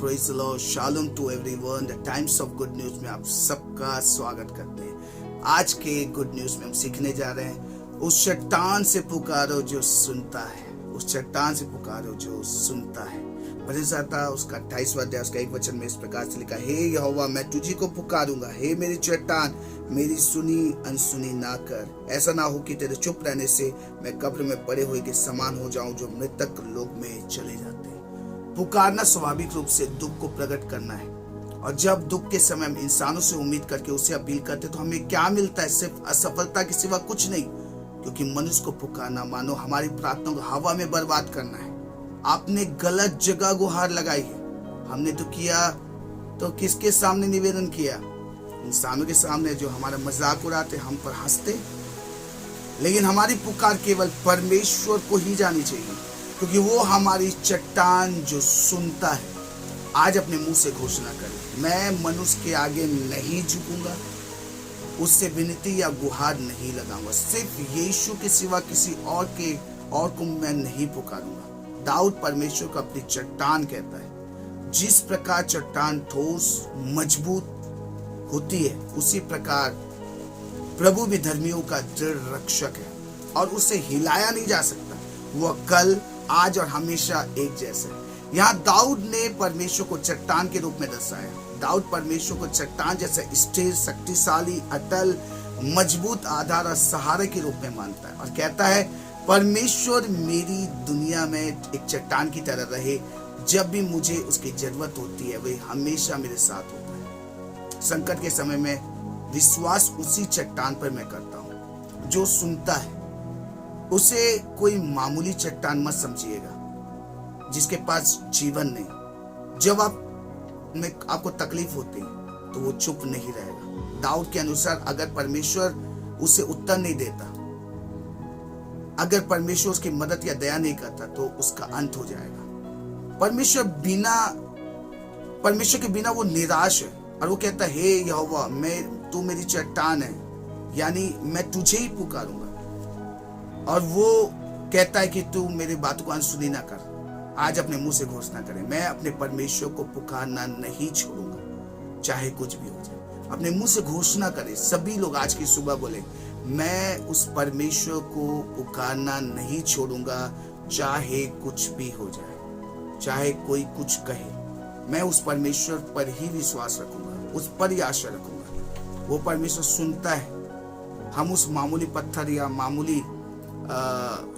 Praise the Lord, shalom to everyone. The Times of Good News में आप सबका स्वागत करते हैं। आज के गुड न्यूज में हम सीखने जा रहे हैं, उस चट्टान से पुकारो जो सुनता है, उस चट्टान से पुकारो जो सुनता है। भजन आता उसका 28वां अध्याय उसका 1 वचन में इस प्रकार से लिखा, हे यहोवा मैं तुझी को पुकारूंगा, हे मेरी चट्टान मेरी सुनी अनसुनी ना कर। ऐसा ना हो कि तेरे चुप रहने से मैं कब्र में पड़े हुए के समान हो जाऊं जो मृतक लोक में चले जाते हैं। पुकारना स्वाभाविक रूप से दुख को प्रकट करना है, और जब दुख के समय हम इंसानों से उम्मीद करके उससे अपील करते तो हमें क्या मिलता है? सिर्फ असफलता के सिवा कुछ नहीं। क्योंकि मनुष्य को पुकारना मानो हमारी प्रार्थना को हवा में बर्बाद करना है। आपने गलत जगह गुहार लगाई है। हमने तो किया तो किसके सामने निवेदन किया? इंसानों के सामने जो हमारा मजाक उड़ाते, हम पर हंसते। लेकिन हमारी पुकार केवल परमेश्वर को ही जानी चाहिए, क्योंकि वो हमारी चट्टान जो सुनता है। आज अपने मुंह से घोषणा करें, मैं मनुष्य के आगे नहीं झुकूंगा, उससे विनती या गुहार नहीं लगाऊंगा। सिर्फ यीशु के सिवा किसी और को मैं नहीं पुकारूंगा। दाऊद परमेश्वर को अपनी चट्टान कहता है। जिस प्रकार चट्टान ठोस मजबूत होती है, उसी प्रकार प्रभु भी धर्मियों का दृढ़ रक्षक है और उसे हिलाया नहीं जा सकता। वह कल आज और हमेशा एक जैसा है। यहाँ दाऊद ने परमेश्वर को चट्टान के रूप में दर्शाया। दाऊद परमेश्वर को चट्टान जैसा स्थिर, शक्तिशाली, अटल, मजबूत आधार और सहारे के रूप में मानता है और कहता है, परमेश्वर मेरी दुनिया में एक चट्टान की तरह रहे। जब भी मुझे उसकी जरूरत होती है वह हमेशा मेरे साथ होता है। संकट के समय में विश्वास उसी चट्टान पर मैं करता हूँ जो सुनता है। उसे कोई मामूली चट्टान मत समझिएगा जिसके पास जीवन नहीं। जब आपको तकलीफ होती है तो वो चुप नहीं रहेगा। दाऊद के अनुसार अगर परमेश्वर उसे उत्तर नहीं देता, अगर परमेश्वर उसकी मदद या दया नहीं करता तो उसका अंत हो जाएगा। परमेश्वर के बिना वो निराश है और वो कहता है, हे यहोवा तू मेरी चट्टान है, यानी मैं तुझे ही पुकारूंगा। और वो कहता है कि तू मेरी बातों को अनसुनी ना कर। आज अपने मुंह से घोषणा करें, मैं अपने परमेश्वर को पुकारना नहीं छोड़ूंगा, चाहे कुछ भी हो जाए। अपने मुंह से घोषणा करें। सभी लोग आज की सुबह बोले, मैं उस परमेश्वर को पुकारना नहीं छोड़ूंगा, चाहे कुछ भी हो जाए, चाहे कोई कुछ कहे। मैं उस परमेश्वर पर ही विश्वास रखूंगा, उस पर ही आशा रखूंगा। वो परमेश्वर सुनता है। हम उस मामूली पत्थर या मामूली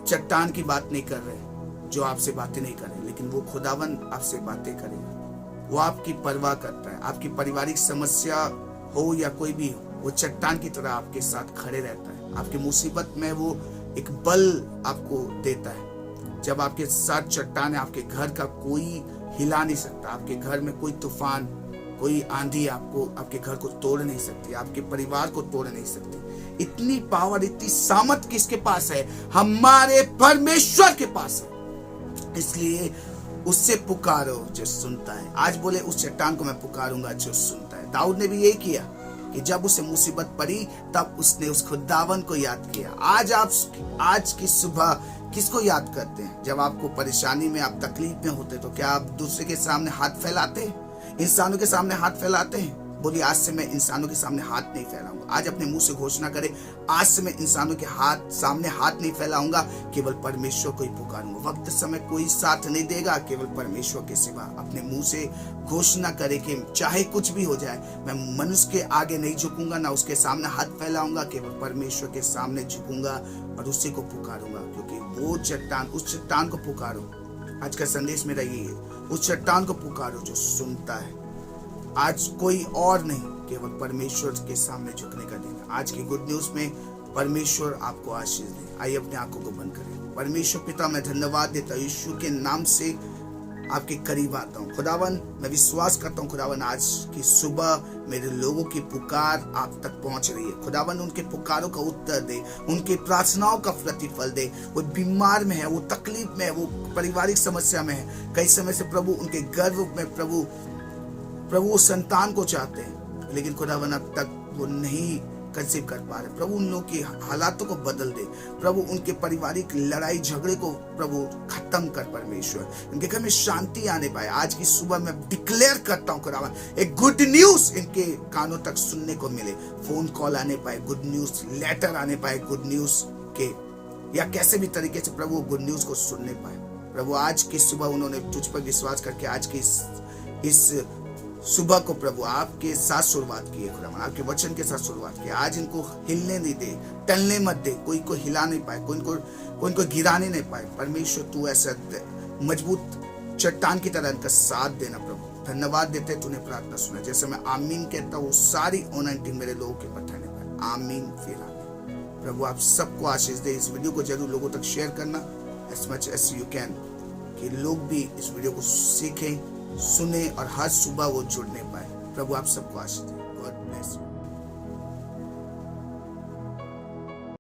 चट्टान की बात नहीं कर रहे जो आपसे बातें नहीं कर रहे, लेकिन वो खुदावन आपसे बातें करेगा। वो आपकी परवाह करता है। आपकी पारिवारिक समस्या हो या कोई भी हो, वो चट्टान की तरह आपके साथ खड़े रहता है। आपकी मुसीबत में वो एक बल आपको देता है। जब आपके साथ चट्टान है, आपके घर का कोई हिला नहीं सकता। आपके घर में कोई तूफान, कोई आंधी आपके घर को तोड़ नहीं सकती, आपके परिवार को तोड़ नहीं सकती। इतनी पावर, इतनी सामर्थ किसके पास है? हमारे परमेश्वर के पास है। इसलिए उससे पुकारो जो सुनता है। आज बोले, उस चट्टान को मैं पुकारूंगा जो सुनता है। दाऊद ने भी यही किया कि जब उसे मुसीबत पड़ी तब उसने उस खुदावन को याद किया। आज की सुबह किसको याद करते हैं? जब आपको परेशानी में, आप तकलीफ में होते तो क्या आप दूसरे के सामने हाथ फैलाते हैं? इंसानों के सामने हाथ फैलाते हैं? बोलिए, आज से मैं इंसानों के सामने हाथ नहीं फैलाऊंगा। आज अपने मुंह से घोषणा करें, आज से मैं इंसानों के सामने हाथ नहीं फैलाऊंगा, केवल परमेश्वर को ही पुकारूंगा। वक्त समय कोई साथ नहीं देगा, केवल परमेश्वर के सिवा। अपने मुंह से घोषणा करें कि चाहे कुछ भी हो जाए, मैं मनुष्य के आगे नहीं झुकूंगा, ना उसके सामने हाथ फैलाऊंगा, केवल परमेश्वर के सामने झुकूंगा और उसी को पुकारूंगा। क्योंकि वो चट्टान, उस चट्टान को पुकारो। आज का संदेश मेरा ये है, उस चट्टान को पुकारो जो सुनता है। आज कोई और नहीं, केवल परमेश्वर के सामने झुकने का दिन है। आज की गुड न्यूज में परमेश्वर आपको आशीष दे। आइए अपने आंखों को बंद करें। परमेश्वर पिता, मैं धन्यवाद देता हूँ, यीशु के नाम से आपके करीब आता हूँ। खुदावन, मैं विश्वास करता हूँ खुदावन, आज की सुबह मेरे लोगों की पुकार आप तक पहुंच रही है। खुदावन, उनके पुकारों का उत्तर दे, उनकी प्रार्थनाओं का प्रतिफल दे। वो बीमार में है, वो तकलीफ में है, वो पारिवारिक समस्या में है। कई समय से प्रभु उनके गर्भ में प्रभु संतान को चाहते हैं, लेकिन खुदावन अब तक वो नहीं कंसीव कर पा रहे। प्रभु उन लोगों की हालातों को बदल दे। प्रभु उनके पारिवारिक लड़ाई झगड़े को प्रभु खत्म कर परमेश्वर। उनके घर में शांति आने पाए। आज की सुबह मैं डिक्लेयर करता हूँ खुदावन, एक गुड न्यूज इनके कानों तक सुनने को मिले। फोन कॉल आने पाए गुड न्यूज, लेटर आने पाए गुड न्यूज के, या कैसे भी तरीके से प्रभु गुड न्यूज को सुनने पाए। प्रभु आज की सुबह उन्होंने तुझ पर विश्वास करके आज की इस सुबह को प्रभु आपके साथ शुरुआत की है खुदावन, आपके वचन के साथ शुरुआत की। आज इनको हिलने नहीं दे, टलने मत दे। कोई को हिला नहीं पाए, कोई इनको गिराने नहीं पाए। परमेश्वर तू ऐसा मजबूत चट्टान की तरह इनका साथ देना प्रभु। धन्यवाद देते तूने प्रार्थना सुना। जैसे मैं आमीन कहता हूँ, सारी अनॉइंटिंग मेरे लोगों के पर ठहरने पाए। आमीन फिर आमीन। प्रभु आप सबको आशीष दे। इस वीडियो को जरूर लोगों तक शेयर करना as much as you can, कि लोग भी इस वीडियो को सीखें, सुने और हर सुबह वो जुड़ने पाए। प्रभु आप सबको आशीष दे।